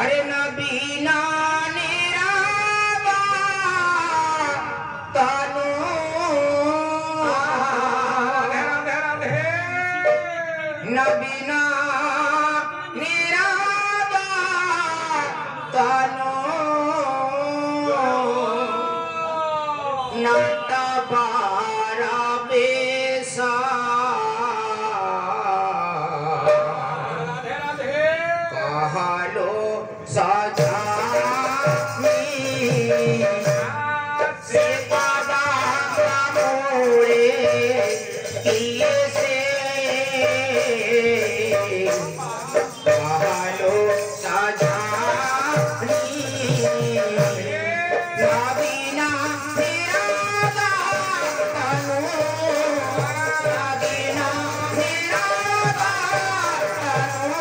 अरे नबीना निरावा तानो नबीना निरावा तानो नटा बारा बेसा कहलो सजानी से बाबा मोरे किए से कहलो सजानी नबीना निरावा तानो नबीना निरावा तानो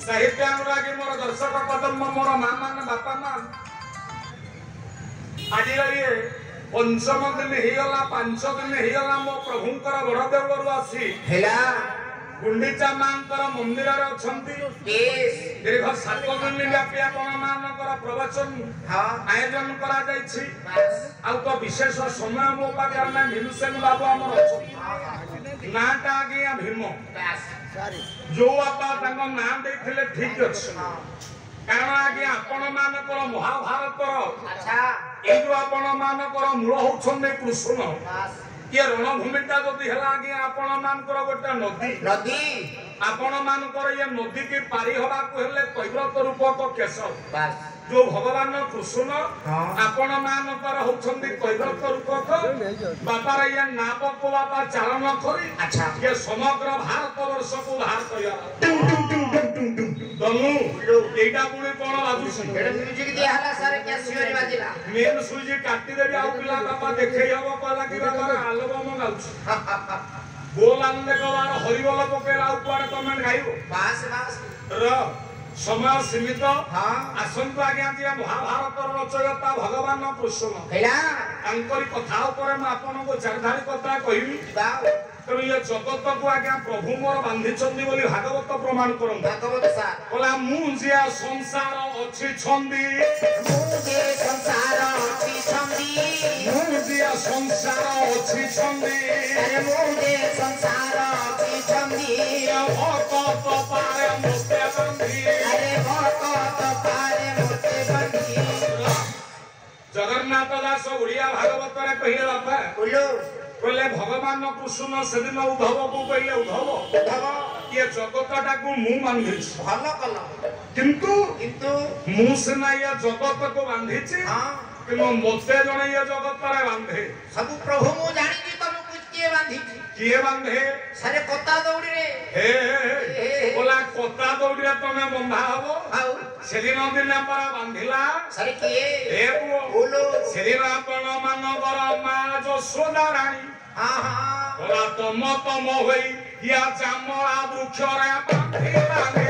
साहित्य अनुरागी मोर दर्शक पदम मोर माँ मान बापा मान आज पंचम दिन होगा 5 दिन होगा मो प्रभुंकर बड़देव आसी गुंडीचा मांकर मंदिर दीर्घ 7 दिन व्यापी आपणकर प्रवचन आयोजन करा तो विशेष समय मो पाखे भीमसेन बाबू आमर नाटा आज्ञा भीम जो बापा ना देते ठीक अच्छे कारण आज्ञा आपण मानकर महाभारत ये जो आपण मानकर मूल होउछन्ने कृष्ण ये रणभूमिटा जदि है आज्ञा आपण मानकर गोटे नदी नदी आपण मानकर ये नदी की पारी हवा को हेले कैव्रत रूपक केश जो भगवान कृष्ण आपण मानकर होउछन्ने कैव्रत रूपक बापार ये नाप को बापा चालन करी अच्छा ये समग्र भारत वर्ष को बाहर करिया दनु एटा पुणी कोन बाजुसी एटा म्यूजिक दिया हला सर क्या सियोरी बाजिला मेन सुजी काटी देबी आ पिला बापा देखै हबो कहला कि बाबा आलबम गाउछ बोल आनंद कवार हरिबोल पकेला उपार कमेंट गाइबो बास बास र समय सीमित आसंतु आज्ञा दिया महाभारत रचयिता भगवान कृष्ण हैला अंकरी कथा ऊपर म आपन को चारधारी कथा कहिबी तो ये जगत को आज्ञा प्रभु मोर बांधी छंदी बोली भागवत प्रमाण करन भागवत सा बोला मुजिया संसार अछि छंदी मुजे संसार अछि छंदी मुजिया संसार अछि छंदी अरे मुजे संसार अछि छंदी भक्त पारे मुते बंधी अरे भक्त पारे मुते बंधी जगन्नाथ दास उड़िया भागवत रे कहिले बापा बोलो बोले भगवान कृष्ण से दिन उद्धव को कहले उद्धव ये जगतटा को मु बांधी भल कल किंतु मु सिना ये जगत को बांधी कि मते जने ये जगत रे बांधे सब प्रभु मु किए बांधे सारे कोता दौड़ी रे हे बोला कोता दौड़ी रे तमे बंधा हबो आउ सेदिन दिन पर बांधिला सारे किए हे पुओ बोलो सेदिन आपण मानवर मा यशोदा रानी हां हां बोला तम होई या जामळा वृक्ष रे बांधिला रे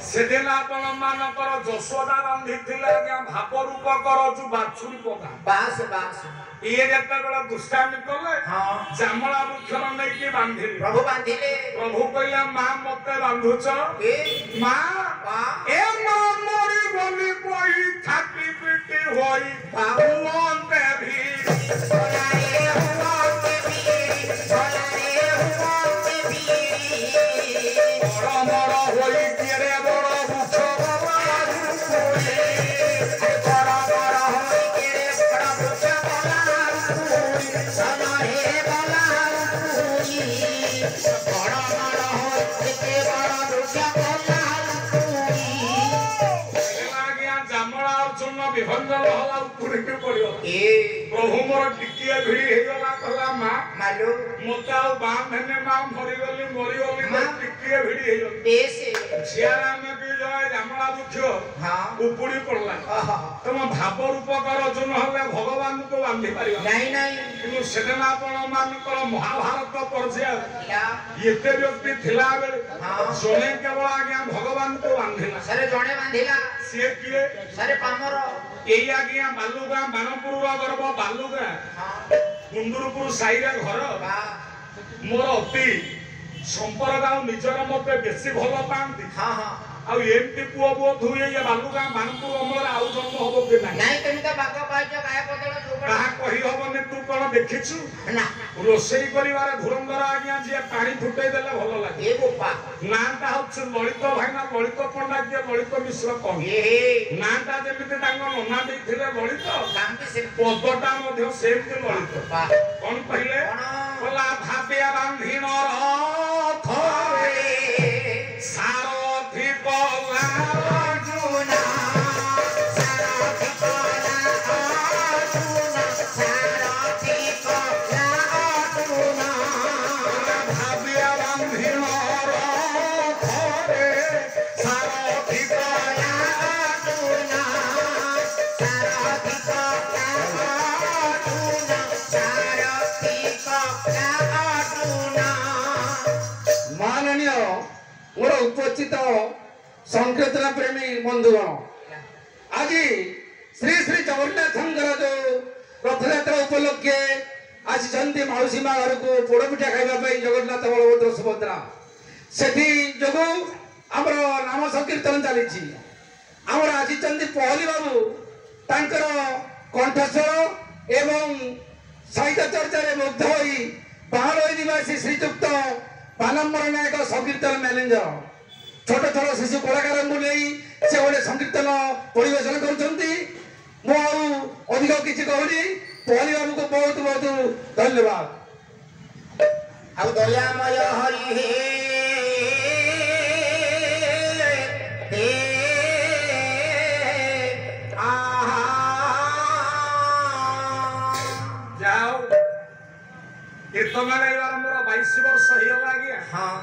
सेदिन आपण मानकर यशोदा बांधिथिले आज्ञा भाप रूपकर जो बाछुरी पका बास बास ये जेते बेला दुष्टामी कले हां जामळा वृक्ष नै की बांधिले प्रभु बांधिले प्रभु कहले मां मते बांधुछ ए मां ए मां मोरी बोली कोई थाकी पीटी होई भगवान पे भी बोलाए हुआ के भी बोलाए हुआ के भी बड़ होई केरे बड़ वृक्ष बाबा कोई बड़ा बड़ा होई केरे बड़ा वृक्ष बोला कोई समारे बोला कोई बड़ा बड़ा होई के बड़ा वृक्ष बोला कोई लागिया जामळा अर्जुन विभंजन होला पुरी के पड़ियो ए प्रभु मोर टिकिए भिड़ी हे गला कहला मां मालू मोता बांधने मां मरी गली मोर टिकिए भिड़ी हे गली देसे सियारा में भी जय जामळा वृक्ष हां उपुड़ी पड़ला आहा तुम भाव रूपकर अर्जुन हले भगवान को बांधि पारिबा नहीं नहीं किनु सेदिन आपण मानकर महाभारत पर्याय ला एते व्यक्ति थिला बेले हां सोने केवल आज्ञा भगवान को बांधिला सारे जणे बांधिला से किए सारे पामर एई आज्ञा बालुगा बाणपुर गर्भ बालुगा हां कुंदुरपुर साईरा घर बा मोर अति संपर्क आ निजर मते बेसी भल पांती हां हां आ एमती पुओ बुओ धुए ये बालुगा बाणपुर अमर आउ जन्म हबो कि नाही नहीं तुम तो बाग पाइज गाय बदल जोबड़ कहा कहि हबने तू कोन देखिछु ना रोसई करिवारे धुरंधर आज्ञा जे पानी फुटै देले भल लागे ए गोपा नाटा हচ্ছে ललित भाईना ललित पंडा के ललित मिश्र कह ए नाटा जेमिति तांग नना देथिले ललित काम के से पदटा मध्ये सेमति ललित बा कोन कहिले कोन बोला भाबिया बांधिन रथ रे सारथी कला अर्जुना सारथी कोला अर्जुना सारथी कोला अर्जुना भाबिया बांधिन रथ रे सारथी कोला अर्जुना सारथी कोला अर्जुना सारथी कोला अर्जुना माननीय मोर उपस्थित संकीर्तन प्रेमी बंधुगण आज श्री श्री जगन्नाथ जो रथयात्रा उपलक्षे आसी मौसी माँ घर को पोड़पिठा खाइबा जगन्नाथ बलभद्र सुभद्रा से जो आमर नाम संकीर्तन चली आमर आसी पहली बाबू तांकर कंठस्वर एवं साहित्य चर्चा मुग्ध हो बाहर निवासी श्रीजुक्त बालम्बर नायक संकीर्तन मैनेजर छोट छोट शिशु कलाकार नहीं से गोटे संकीर्तन परिवेशन अधिक किसी कहूनी पहली बाबू को बहुत बहुत धन्यवाद अब दयामय हरि हे जाओ कीर्तन गाइबार मोर 22 वर्ष हो गया हाँ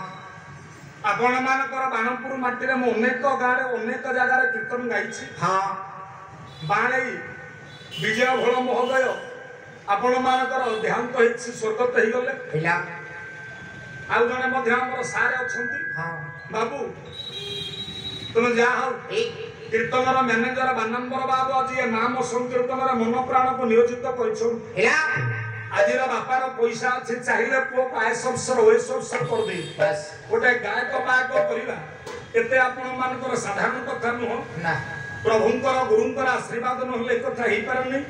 आपण मानकर बाणपुर माटी रे अनेक गाँव अनेक जगार कीर्तन गाई हाँ बाणई विजय भोल महोदय आपण मानकर देहांत होइछि स्वर्गत हो गले पिला आउ जने मध्य हमर सारे अछंती हाँ बाबू तुम जा हो एक कीर्तनर मैनेजर बानंबर बाबू आज ये नाम संकीर्तनर मन प्राण को नियोजित करिछो पिला आज बापार पैसा अच्छे चाहिए पुओ आय सबसर ओए सबसर कर दे बस गोटे गायक बायक करवा एते आपण मानकर साधारण कथा नुह ना प्रभुंकर गुरुंकर आशीर्वाद नहले कथा ही पारनी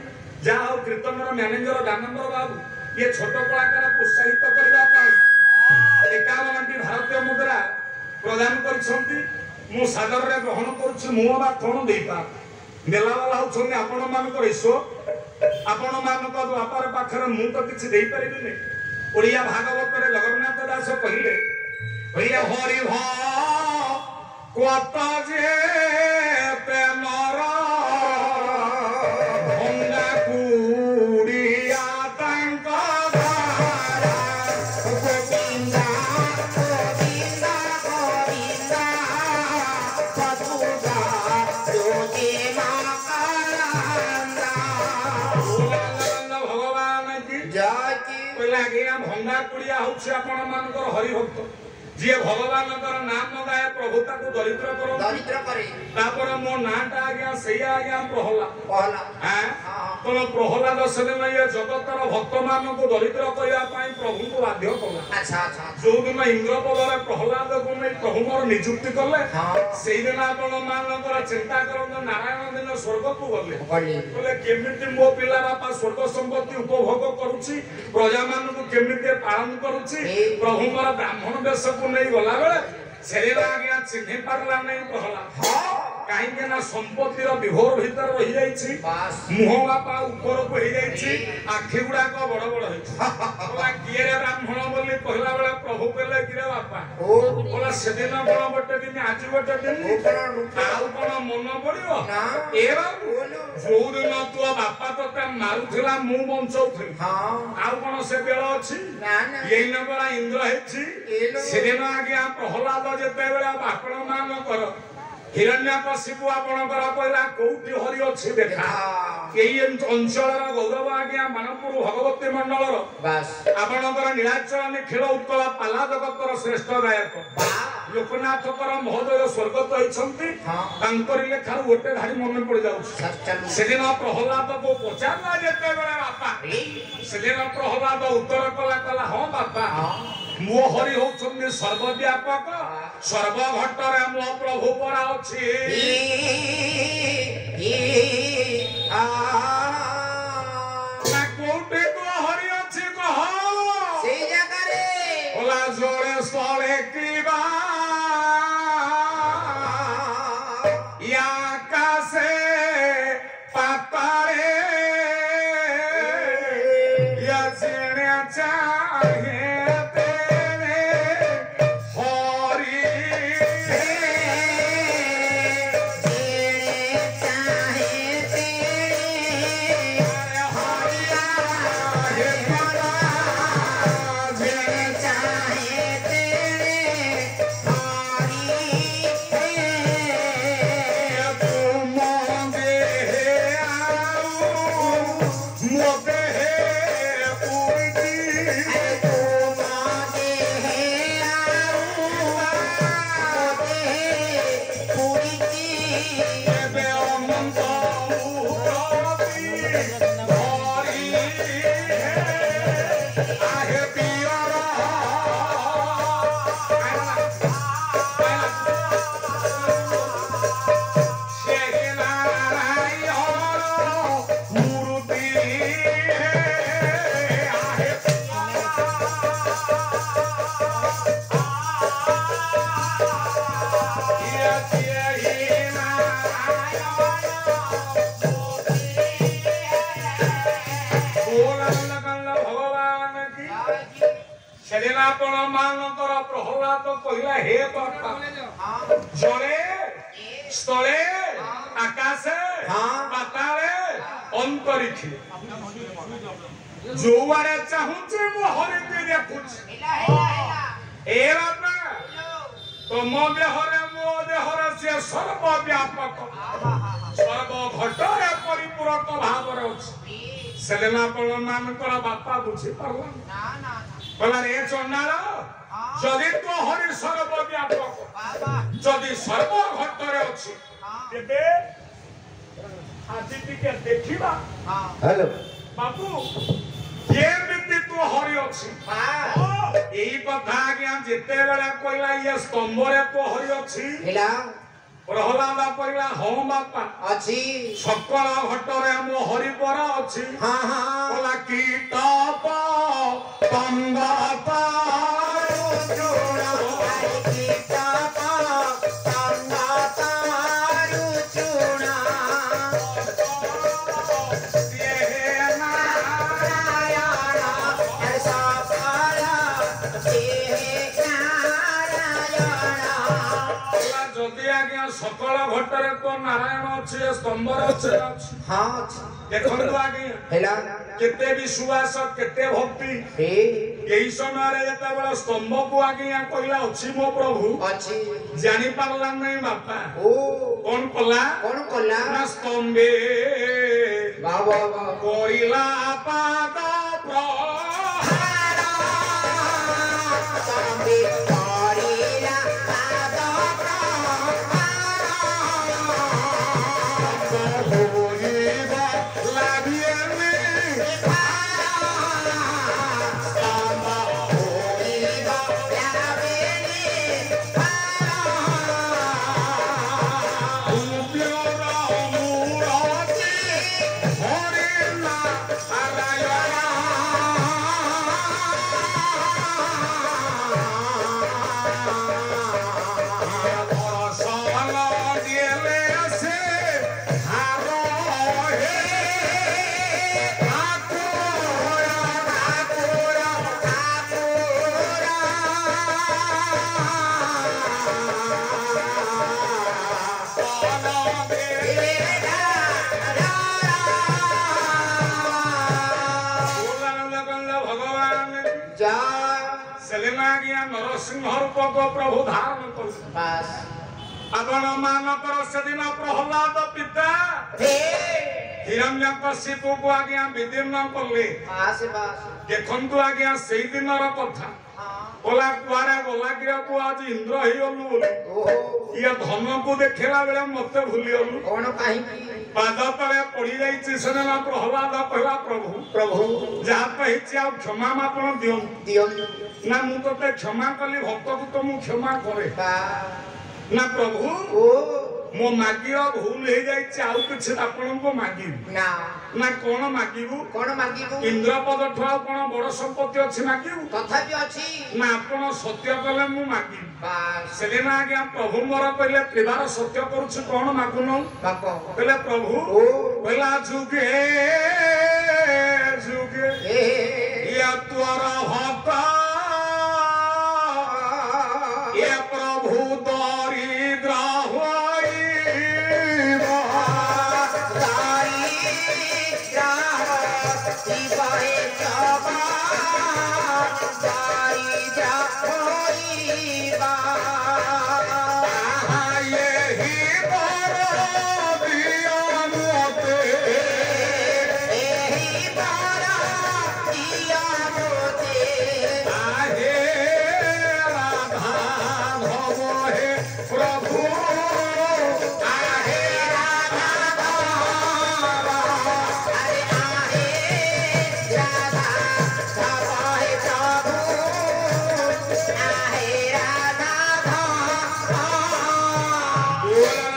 जा हो कीर्तनर मैनेजर दानंबर बाबू ये छोट कलाकार को उत्साहित करबा पाई 51टी भारतीय मुद्रा प्रदान करछंती मु सादर रे ग्रहण करछु मु बा कोन देई पा ନେଲାବାଲା ହଉଛନ୍ତି ଆପଣ ମାନଙ୍କର ଈଶ୍ୱର। ଆପଣ ମାନଙ୍କ ଦ୍ୱାପର ପାଖରେ ମୁଁ ତ କିଛି ଦେଇପାରିବିନି। ଓଡ଼ିଆ ଭାଗବତରେ ଜଗନ୍ନାଥ ଦାସ କହିଲେ ହରି କତ ଯେ ପ୍ରେମର ଭଙ୍ଗା କୁଡ଼ିଆ ତାଙ୍କ ଗୋବିନ୍ଦା ଗୋବିନ୍ଦା ଗୋବିନ୍ଦା ସତୁଦା ଯୋଗୀ ମାକାରାନ୍ଦା ଭଗବାନ କି ଯାକି କହିଲେ ଆଜ୍ଞା ଭଙ୍ଗା କୁଡ଼ିଆ ହଉଛି ଆପଣ ମାନଙ୍କର ହରିଭକ୍ତ। ଯିଏ ଭଗବାନଙ୍କର ନାମ ଗାଏ ପ୍ରଭୁ ତାକୁ ଦରିଦ୍ର କରନ୍ତି। ଦରିଦ୍ର करे ତାପରେ ମୋ ନାଁଟା ଆଜ୍ଞା ସେଇଆ ଆଜ୍ଞା ପ୍ରହ୍ଲାଦ। ପହଲା ତେଣୁ ପ୍ରହ୍ଲାଦ ସେଦିନ ଇଏ ଜଗତର ଭକ୍ତମାନଙ୍କୁ ଦରିଦ୍ର କରିବା ପାଇଁ ପ୍ରଭୁଙ୍କୁ ବାଧ୍ୟ କଲା। ଆଚ୍ଛା ଆଚ୍ଛା ଯୋଉଦିନ ଇନ୍ଦ୍ରପଦରେ ପ୍ରହ୍ଲାଦକୁ ନେଇ ପ୍ରଭୁ ମୋର ନିଯୁକ୍ତି କଲେ ସେଇଦିନ ଆପଣ ମାନଙ୍କର ଚିନ୍ତା କରନ୍ତୁ ନାରାୟଣ ଦିନ ସ୍ୱର୍ଗକୁ ଗଲେ। କହିଲେ କେମିତି ମୋ ପିଲା ବାପା ସ୍ୱର୍ଗ ସମ୍ପତ୍ତି ଉପଭୋଗ କରୁଛି, ପ୍ରଜାମାନଙ୍କୁ କେମିତି ପାଳନ କରୁଛି। ପ୍ରଭୁଙ୍କର ବ୍ରାହ୍ମଣ ବେଶକୁ ନେଇ ଗଲା ବେଳେ ସେଦିନ ଆଜ୍ଞା ଚିହ୍ନି ପାରିଲା ନାହିଁ ପ୍ରହ୍ଲାଦ। କାହିଁକି ନା ସମ୍ପତ୍ତିର ବିଭୋର ଭିତରେ ରହିଯାଇଛି, ମୁହଁ ବାପା ଉପରକୁ ହେଇଯାଇଛି, ଆଖି ଗୁଡାକ ବଡ ବଡ ହେଇଛି। କିଏରେ ବ୍ରାହ୍ମଣ ବୋଲି କହିଲା ବେଳେ ପ୍ରଭୁ କହିଲେ କିରେ ବାପା କହିଲା ସେଦିନ କଣ ଗୋଟେ ଦିନ ଆଜି ଗୋଟେ ଦିନ ଆଉ କଣ ମନ ପଡିବ। ଏ ବାବୁ ଯୋଉଦିନ ତୋ ବାପା ତତେ ମାରୁଥିଲା ମୁଁ ବଞ୍ଚଉଥିଲି ଆଉ କଣ ସେ ବେଳ ଅଛି। ଏଇ ନଗରା ଇନ୍ଦ୍ର ହେଇଛି। ସେଦିନ ଆଜ୍ଞା ପ୍ରହ୍ଲାଦ ଯେତେବେଳେ ଆପଣ ମାନଙ୍କର ହିରଣ୍ୟକଶିପୁ ଆପଣଙ୍କର କହିଲା କୋଉଠି ହରି ଅଛି ଦେଖା। ଏଇ ଅଞ୍ଚଳର ଗୌରବ ଆଜ୍ଞା ମାନପୁର ଭଗବତୀ ମଣ୍ଡଳର ଆପଣଙ୍କର ନୀଳାଚଳ ନିଖିଳ ଉତ୍କଳ ପାଲା ଜଗତର ଶ୍ରେଷ୍ଠ ଗାୟକ ଲୋକନାଥଙ୍କର ମହୋଦୟ ସ୍ୱର୍ଗତ ହେଇଛନ୍ତି। ତାଙ୍କରି ଲେଖାରୁ ଗୋଟେ ଧାଡ଼ି ମନେ ପଡିଯାଉଛି। ସେଦିନ ପ୍ରହ୍ଲାଦକୁ ପଚାରିଲା ଯେତେବେଳେ ବାପା, ସେଦିନ ପ୍ରହ୍ଲାଦ ଉତ୍ତର କଲା ହଁ ବାପା ମୋ ହରି ହଉଛନ୍ତି ସର୍ବବ୍ୟାପକ, ସର୍ବଘଟରେ ମୋ ପ୍ରଭୁ ପରା ଅଛି। କୋଉଠି ତୋ ହରି ଅଛି କହ। ସେଇ ଜାଗାରେ ଓଲା ଜଳେ ସ୍ଥଳେ କିବା ଆକାଶେ ପାତାରେ ଚାहे प्रहलाद कहला हे बापा जले स्थले आकाशे पाताले अंतरिक्षे जोआरे चाहूचे मो हरि के देखुछ ए बापा तुम देहरे मो देहरे से सर्वव्यापक सर्वघटरे परिपूरक भावरे अछि सेलेना पण मानकर बापा बुझी परला ना कहला रे चंडाल जदि तो हरि सर्वव्यापक जदि सर्वघटरे अछि तेबे आदि टिके देखिबा हेलो बाबू केमिति तू हरि अछि एई कथा आज्ञा जेते बेला कहला ये स्तंभरे तो हरि अछि हेला प्रहलाद कहला हां बापा अछि सकल घटरे मो हरि पर अछि हां हां कहला की तप तंगता की तप तंगता रुचुना ହାତରେ ତ ନାରାୟଣ ଅଛି ଏ ସ୍ତମ୍ଭରେ ଅଛି हाँ ଦେଖନ୍ତୁ ଆଜ୍ଞା हेला କେତେ ବିଶ୍ୱାସ କେତେ ଭକ୍ତି हे ଏହି ସମୟରେ ଯେତେବେଳେ ସ୍ତମ୍ଭକୁ ଆଜ୍ଞା କହିଲା ଅଛି ମୋ ପ୍ରଭୁ अच्छी ଜାଣି ପାରିଲା ନାହିଁ ବାପା ओ କଣ କଲା कौन कोला ନା ସ୍ତମ୍ଭେ वाह वाह वाह କରିଲା ପାଦ ପ୍ରହାର तबे करेला पाद होइबा ଲାଗିଏନି ନରସିଂହ ରୂପକ ପ୍ରଭୁ ଧାରଣ କରୁଛନ୍ତି बस ଆପଣ ମାନଙ୍କର ସେଦିନ ପ୍ରହ୍ଲାଦ ପିତା ହିରଣ୍ୟକଶିପୁକୁ ଆଜ୍ଞା ବିଦୀର୍ଣ୍ଣ କଲେ बस बस ଦେଖନ୍ତୁ ଆଜ୍ଞା ସେଇ ଦିନର କଥା हाँ ଗଲା କୁଆଡେ ଗଲା କିରାକୁ ଆଜି ଇନ୍ଦ୍ର ହେଇଗଲୁ ବୋଲି ओहो ଇଏ ଧନକୁ ଦେଖିଲା ବେଳେ ମତେ ଭୁଲିଗଲୁ कौन कहीं ପାଦ ତଳେ ପଡି ଯାଇଛି ସେଦିନ ପ୍ରହ୍ଲାଦ କହିଲା ପ୍ରଭୁ प्रभु ଯାହା ତ ହେଇଛି ଆଉ କ୍ଷମା ଆପଣ ଦିଅନ୍ତୁ दियो ନା ମୁଁ ତତେ କ୍ଷମା କଲି ଭକ୍ତକୁ ତ ମୁଁ କ୍ଷମା କରେ बा ନା ପ୍ରଭୁ ओ ମୋ ମାଗିବା ଭୁଲ ହେଇଯାଇଛି ଆଉ କିଛି ଆପଣଙ୍କୁ ମାଗିବି ना ନା କଣ ମାଗିବୁ कौन मांगिबू ଇନ୍ଦ୍ରପଦଠୁ ଆଉ କଣ ବଡ ସମ୍ପତ୍ତି ଅଛି ମାଗିବୁ तथापि अच्छी ନା ଆପଣ ସତ୍ୟ କଲେ ମୁଁ ମାଗିବି बस ସେଦିନ ଆଜ୍ଞା ପ୍ରଭୁ ମୋର କହିଲେ ତ୍ରିବାର ସତ୍ୟ କରୁଛୁ କଣ ମାଗୁନ बाको କହିଲେ ପ୍ରଭୁ ओ କହିଲା ଯୁଗେ ଯୁଗେ ए ଇଏ ତୋର ଭକ୍ତ ଏ ପ୍ରଭୁ ଦରିଦ୍ର ହୋଇବ तारी राह जीवाए चबा तारी जा होईबा ଏହି ବର ଦିଅ ମୋତେ एही बारा दिया मोते आहे ରାଧା ଭବ ହେ ପ୍ରଭୁ आहे राधा अरे आहे राधा सवाए प्रभु आहे राधा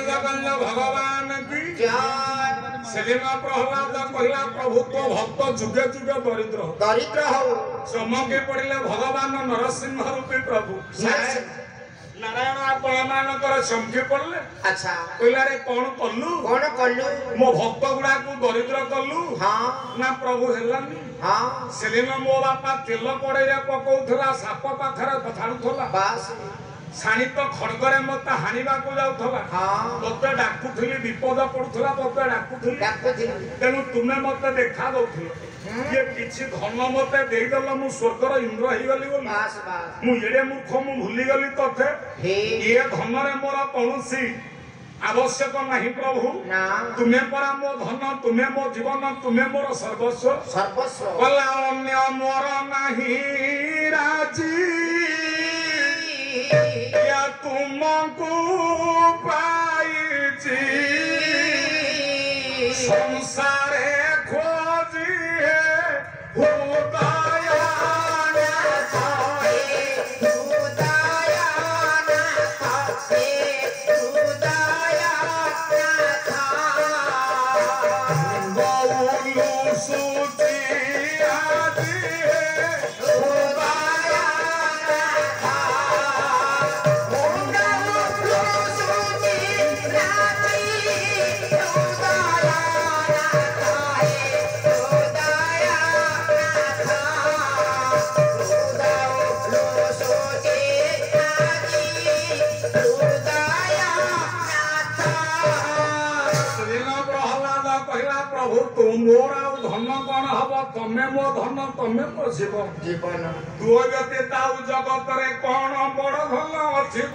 ଜଗନ୍ନାଥ ଭଗବାନ କି जय ସେଦିନ ପ୍ରହ୍ଲାଦ କହିଲା ପ୍ରଭୁ ତୋ ଭକ୍ତ ଯୁଗେ ଯୁଗେ ଦରିଦ୍ର ହଉ। दरिद्र हो ଚମକି ପଡିଲେ ଭଗବାନ ନରସିଂହ ରୂପୀ ପ୍ରଭୁ ନାରାୟଣ ଆପଣ ମାନଙ୍କର ଚମକି ପଡିଲେ अच्छा କହିଲା ରେ କଣ କଲୁ कौन कलु ମୋ ଭକ୍ତ ଗୁଡାକୁ ଦରିଦ୍ର କଲୁ हाँ ନା ପ୍ରଭୁ ହେଲାନି हाँ ସେଦିନ ମୋ ବାପା ତେଲ କଡେଇରେ ପକଉଥିଲା ସାପ ପାଖରେ ଛାଡୁଥିଲା बस ଛାଣିତ ଖଡଗରେ ମତେ ହାଣିବାକୁ ଯାଉଥିଲା हाँ ତତେ ଡାକୁଥିଲି ବିପଦ ପଡୁଥିଲା ତତେ ଡାକୁଥିଲି डाकू थी ତେଣୁ ତୁମେ ମତେ ଦେଖା ଦଉଥିଲ ଇଏ କିଛି ଧନ ମତେ ଦେଇଦେଲ ମୁଁ ସ୍ୱର୍ଗର ଇନ୍ଦ୍ର ହେଇଗଲି ବୋଲି बस बस ମୁଁ ଏଡେ ମୂର୍ଖ ମୁଁ ଭୁଲିଗଲି ତତେ हे ଇଏ ଧନରେ ମୋର କୌଣସି ଆବଶ୍ୟକ ନାହିଁ ପ୍ରଭୁ ना ତୁମେ ପରା ମୋ ଧନ ତୁମେ ମୋ ଜୀବନ ତୁମେ ମୋର ସର୍ବସ୍ୱ सर्वस्व କଲା ଅନ୍ୟ ମୋର ନାହିଁ ରାଜି ଇଏ ତୁମକୁ ପାଇଛି ସଂସାରେ ଖୋଜି ହୃଦୟ ଗୌଲୁ ସୁଚି ଆଜି Hãy subscribe cho kênh Ghiền Mì Gõ để không bỏ lỡ କହିଲା ପ୍ରଭୁ ତୁ ମୋର ଆଉ ଧନ କଣ ହବ ତମେ ମୋ ଧନ ତମେ ମୋ ଜୀବନ ଜୀବନ ତୁ ବ୍ୟତୀତ ଆଉ ଜଗତରେ କଣ ବଡ ଧନ ଅଛି